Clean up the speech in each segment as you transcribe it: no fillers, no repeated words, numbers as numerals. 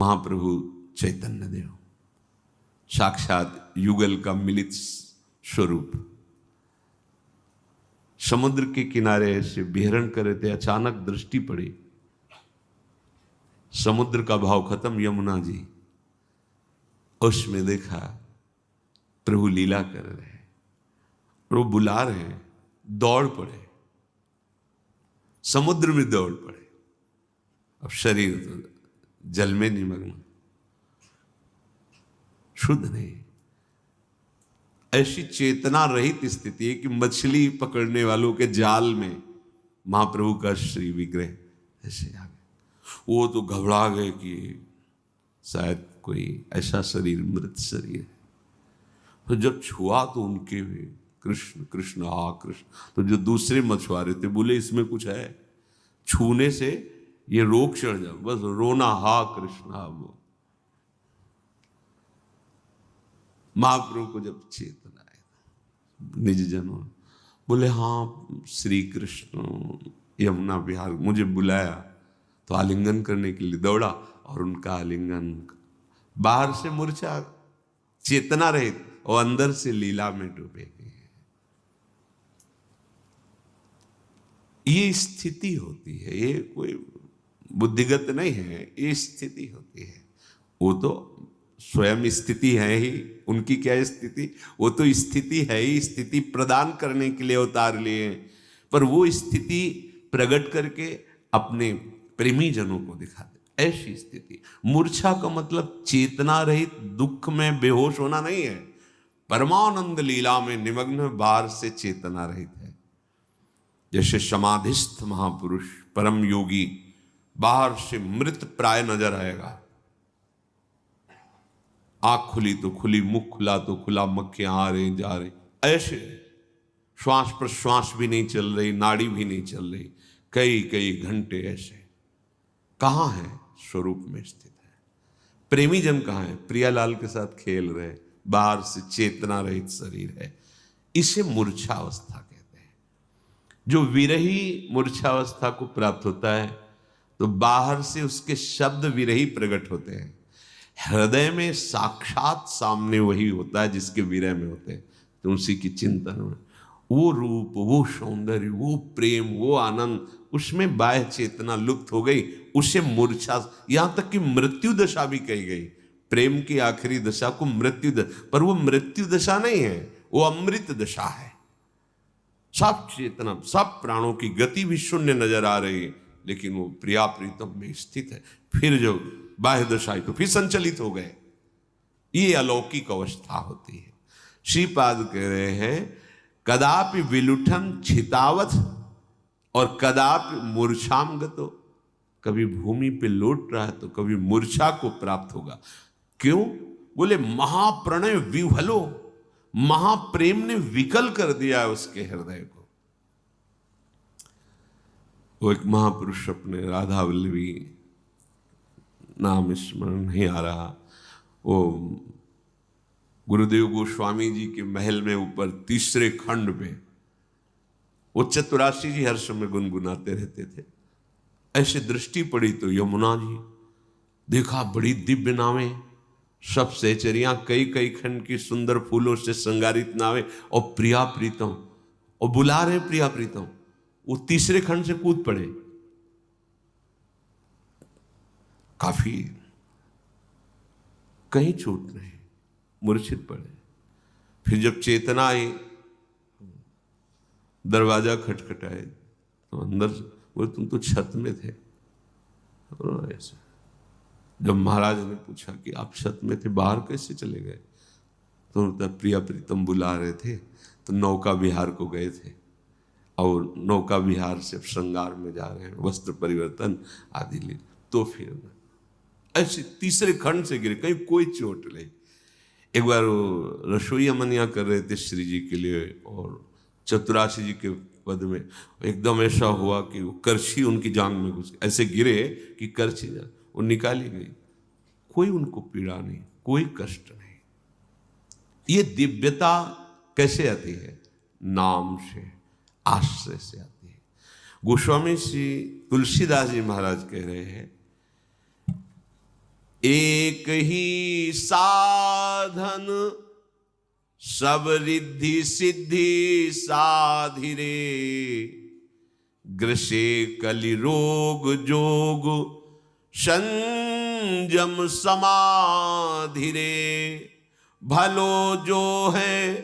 महाप्रभु चैतन्य देव साक्षात युगल का मिलित स्वरूप समुद्र के किनारे ऐसे विहरण कर रहे थे। अचानक दृष्टि पड़ी, समुद्र का भाव खत्म, यमुना जी, उसमें देखा प्रभु लीला कर रहे हैं, प्रभु बुला रहे हैं, दौड़ पड़े, समुद्र में दौड़ पड़े। अब शरीर तो जल में निमग्न, शुद्ध नहीं। ऐसी चेतना रहित स्थिति है कि मछली पकड़ने वालों के जाल में महाप्रभु का श्री विग्रह ऐसे आ गए। वो तो घबरा गए कि शायद कोई ऐसा शरीर मृत शरीर है। तो जब छुआ तो उनके भी कृष्ण कृष्ण हा कृष्ण। तो जो दूसरे मछुआरे थे बोले इसमें कुछ है, छूने से ये रोग चढ़ जाओ, बस रोना हा कृष्ण हा। वो महाप्रभु को जब चेतना आया निज जनों बोले हाँ श्री कृष्ण यमुना विहार मुझे बुलाया, तो आलिंगन करने के लिए दौड़ा और उनका आलिंगन, बाहर से मूर्छा चेतना रहित और अंदर से लीला में डूबे गए। ये स्थिति होती है, ये कोई बुद्धिगत नहीं है, ये स्थिति होती है। वो तो स्वयं स्थिति है ही, उनकी क्या स्थिति, वो तो स्थिति है ही, स्थिति प्रदान करने के लिए अवतार लिए, पर वो स्थिति प्रकट करके अपने प्रेमी जनों को दिखाते। ऐसी स्थिति, मूर्छा का मतलब चेतना रहित दुख में बेहोश होना नहीं है, परमानंद लीला में निमग्न बाहर से चेतना रहित है। जैसे समाधिस्थ महापुरुष परम योगी बाहर से मृत प्राय नजर आएगा, आंख खुली तो खुली, मुख खुला तो खुला, मक्खियां आ रही जा रही, ऐसे श्वास प्रश्वास भी नहीं चल रही, नाड़ी भी नहीं चल रही, कई कई घंटे ऐसे। कहाँ है? स्वरूप में स्थित है। प्रेमी जन कहाँ है? प्रियालाल के साथ खेल रहे, बाहर से चेतना रहित शरीर है। इसे मूर्छावस्था कहते हैं। जो विरही मूर्छावस्था को प्राप्त होता है तो बाहर से उसके शब्द विरही प्रकट होते हैं, हृदय में साक्षात सामने वही होता है जिसके विरह में होते हैं। तो उसी की चिंतन में वो रूप, वो सौंदर्य, वो प्रेम, वो आनंद, उसमें बाह्य चेतना लुप्त हो गई, उसे मूर्छा, यहां तक कि मृत्यु दशा भी कही गई। प्रेम की आखिरी दशा को मृत्यु दशा, पर वो मृत्यु दशा नहीं है, वो अमृत दशा है। सब चेतना, सब प्राणों की गति भी शून्य नजर आ रही है, लेकिन वो प्रिया प्रीतम में स्थित है। फिर जो बाह्य दशाएं तो फिर संचलित हो गए। ये अलौकिक अवस्था होती है। श्रीपाद कह रहे हैं कदापि विलुठन छितावथ और कदापि मूर्छाम गतो। कभी भूमि पे लौट रहा है तो कभी मूर्छा को प्राप्त होगा। क्यों? बोले महाप्रणय विह्वलो, महाप्रेम ने विकल कर दिया है उसके हृदय को। वो एक महापुरुष अपने राधा वल्लभी, नाम स्मरण नहीं आ रहा, वो गुरुदेव गोस्वामी जी के महल में ऊपर तीसरे खंड पे वो चतुराशी जी हर समय गुनगुनाते रहते थे। ऐसे दृष्टि पड़ी तो यमुना जी देखा, बड़ी दिव्य नावें, सब सहचरियां, कई कई खंड की सुंदर फूलों से श्रृंगारित नावें, और प्रिया प्रीतम, और बुला रहे प्रिया प्रीतम। वो तीसरे खंड से कूद पड़े, काफी कहीं छूट नहीं, मूर्छित पड़े। फिर जब चेतना आई, दरवाजा खटखटाए तो अंदर से बोले तुम तो छत में थे। ऐसे जब महाराज ने पूछा कि आप छत में थे, बाहर कैसे चले गए, तो प्रिया प्रीतम बुला रहे थे, तो नौका विहार को गए थे, और नौका विहार से श्रृंगार में जा रहे हैं, वस्त्र परिवर्तन आदि ले, तो फिर ऐसे तीसरे खंड से गिरे, कहीं कोई चोट नहीं। एक बार वो रसोई अमनिया कर रहे थे श्री जी के लिए, और चतुराशी जी के पद में एकदम ऐसा हुआ कि वो करछी उनकी जांग में घुस, ऐसे गिरे कि करछी वो निकाली गई। कोई उनको पीड़ा नहीं, कोई कष्ट नहीं। ये दिव्यता कैसे आती है? नाम से, आश्रय से आती है। गोस्वामी श्री तुलसीदास जी महाराज कह रहे हैं एक ही साधन सब रिद्धि सिद्धि साधिरे, ग्रसे कलि रोग जोग संयम समाधिरे। भलो जो है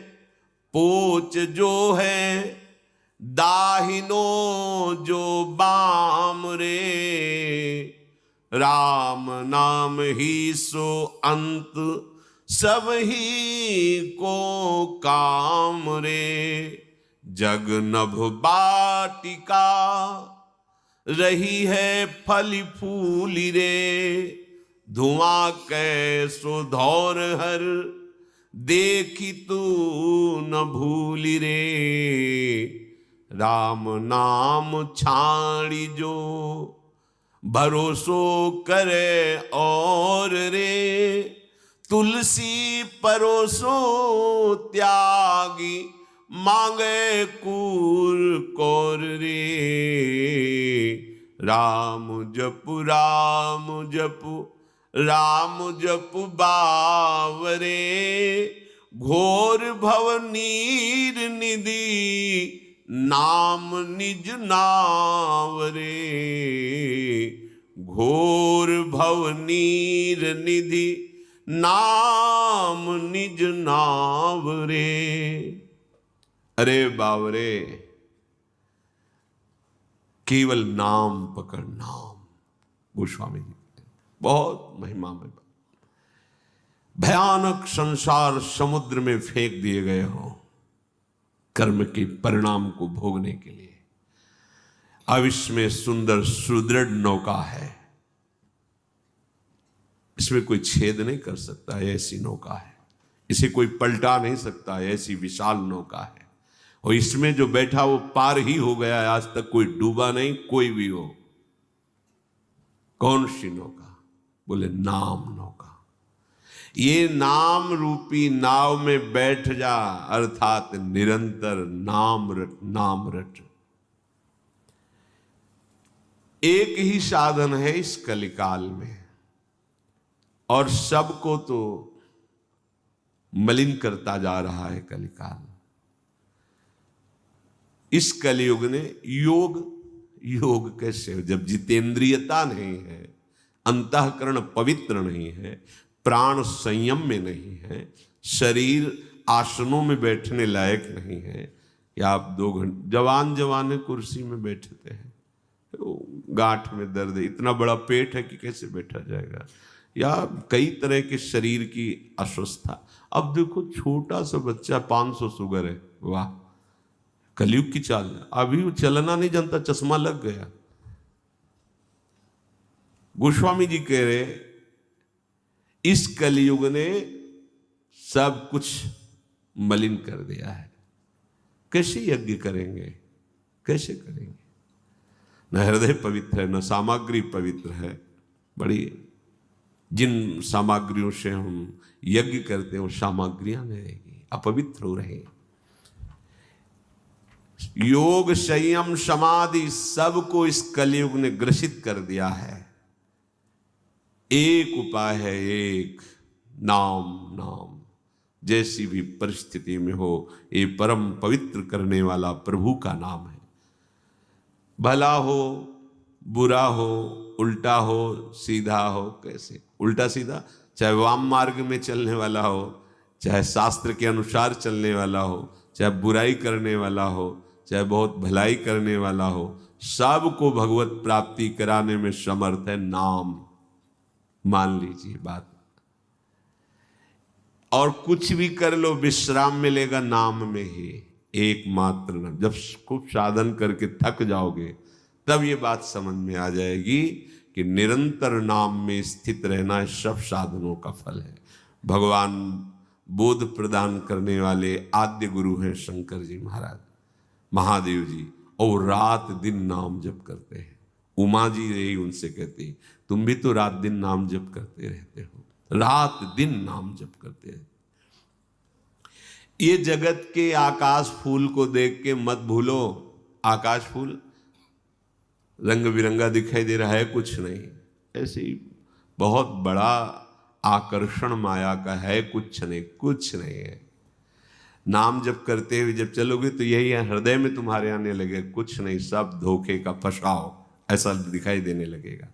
पोच जो है, दाहिनो जो बाम रे, राम नाम ही सो अंत सब ही को काम रे। जग नभ बाटिका रही है फली फूली रे, धुआं कैसो धौर हर देखी तू न भूली रे। राम नाम छाड़ी जो भरोसो करे और रे, तुलसी परोसो त्यागी मांगे कूर कौर रे। राम जपु राम जपु राम जपु बावरे, घोर भव नीर निधि नाम निज नावरे। घोर भव नीर निधि नाम निज नावरे। अरे बावरे, केवल नाम पकड़, नाम। गोस्वामी जी बहुत महिमा में, भयानक संसार समुद्र में फेंक दिए गए हो कर्म के परिणाम को भोगने के लिए। अब इसमें सुंदर सुदृढ़ नौका है, इसमें कोई छेद नहीं कर सकता, ऐसी नौका है। इसे कोई पलटा नहीं सकता, ऐसी विशाल नौका है। और इसमें जो बैठा वो पार ही हो गया है, आज तक कोई डूबा नहीं, कोई भी हो। कौन सी नौका? बोले नाम नौका। ये नाम रूपी नाव में बैठ जा, अर्थात निरंतर नाम रट, नाम रट। एक ही साधन है इस कलिकाल में, और सबको तो मलिन करता जा रहा है कलिकाल। इस कलयुग ने योग, योग कैसे हो जब जितेंद्रियता नहीं है, अंतःकरण पवित्र नहीं है, प्राण संयम में नहीं है, शरीर आसनों में बैठने लायक नहीं है। या आप 2 घंटे जवान कुर्सी में बैठते हैं, गांठ में दर्द है, इतना बड़ा पेट है कि कैसे बैठा जाएगा, या कई तरह के शरीर की अस्वस्थता। अब देखो छोटा सा बच्चा 500 शुगर है, वाह कलयुग की चाल। अभी वो चलना नहीं जानता, चश्मा लग गया। गोस्वामी जी कह रहे इस कलयुग ने सब कुछ मलिन कर दिया है। कैसे यज्ञ करेंगे, कैसे करेंगे? न हृदय पवित्र है, न सामग्री पवित्र है। बड़ी जिन सामग्रियों से हम यज्ञ करते हैं वो सामग्रियां नहीं रहेगी, अपवित्र हो रहे। योग संयम समाधि सबको इस कलयुग ने ग्रसित कर दिया है। एक उपाय है, एक नाम। नाम जैसी भी परिस्थिति में हो, ये परम पवित्र करने वाला प्रभु का नाम है। भला हो बुरा हो, उल्टा हो सीधा हो, कैसे उल्टा सीधा, चाहे वाम मार्ग में चलने वाला हो, चाहे शास्त्र के अनुसार चलने वाला हो, चाहे बुराई करने वाला हो, चाहे बहुत भलाई करने वाला हो, सबको भगवत प्राप्ति कराने में समर्थ है नाम। मान लीजिए बात। और कुछ भी कर लो, विश्राम मिलेगा नाम में ही, एकमात्र नाम। जब खूब साधन करके थक जाओगे तब ये बात समझ में आ जाएगी कि निरंतर नाम में स्थित रहना सब साधनों का फल है। भगवान बोध प्रदान करने वाले आद्य गुरु हैं शंकर जी महाराज, महादेव जी, और रात दिन नाम जप करते हैं। उमा जी रही उनसे कहती, तुम भी तो रात दिन नाम जप करते रहते हो, रात दिन नाम जप करते हैं। ये जगत के आकाश फूल को देख के मत भूलो, आकाश फूल रंग बिरंगा दिखाई दे रहा है, कुछ नहीं, ऐसे ही बहुत बड़ा आकर्षण माया का है, कुछ नहीं है। नाम जप करते हुए जब चलोगे तो यही है, हृदय में तुम्हारे आने लगे, कुछ नहीं, सब धोखे का फसाओ, ऐसा दिखाई देने लगेगा।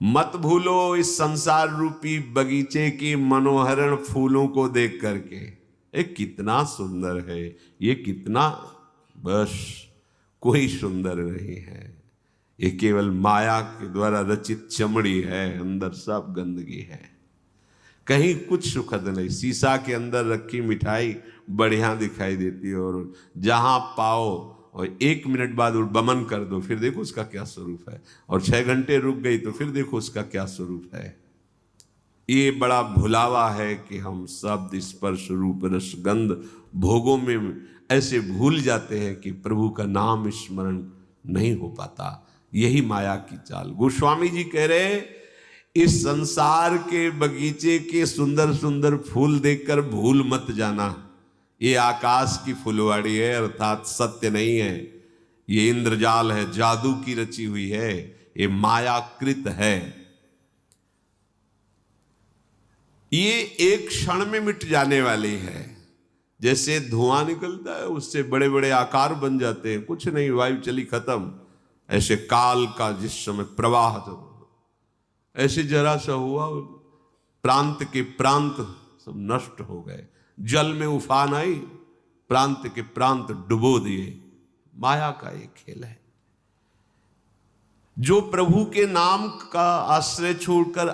मत भूलो इस संसार रूपी बगीचे की मनोहरण फूलों को देख करके, ये कितना सुंदर है, ये कितना, बस कोई सुंदर नहीं है, ये केवल माया के द्वारा रचित चमड़ी है, अंदर सब गंदगी है, कहीं कुछ सुखद नहीं। शीशा के अंदर रखी मिठाई बढ़िया दिखाई देती है, और जहां पाओ और 1 मिनट बाद बमन कर दो, फिर देखो उसका क्या स्वरूप है, और 6 घंटे रुक गई तो फिर देखो उसका क्या स्वरूप है। ये बड़ा भुलावा है कि हम शब्द स्पर्श रूप रसगंध भोगों में ऐसे भूल जाते हैं कि प्रभु का नाम स्मरण नहीं हो पाता। यही माया की चाल। गोस्वामी जी कह रहे, इस संसार के बगीचे के सुंदर सुंदर फूल देखकर भूल मत जाना, ये आकाश की फुलवाड़ी है, अर्थात सत्य नहीं है, ये इंद्रजाल है, जादू की रची हुई है, ये मायाकृत है, ये एक क्षण में मिट जाने वाली है। जैसे धुआं निकलता है उससे बड़े बड़े आकार बन जाते हैं, कुछ नहीं, वायु चली खत्म। ऐसे काल का जिस समय प्रवाह, ऐसे जरा सा हुआ, प्रांत के प्रांत सब नष्ट हो गए, जल में उफान आई, प्रांत के प्रांत डुबो दिए। माया का एक खेल है। जो प्रभु के नाम का आश्रय छोड़कर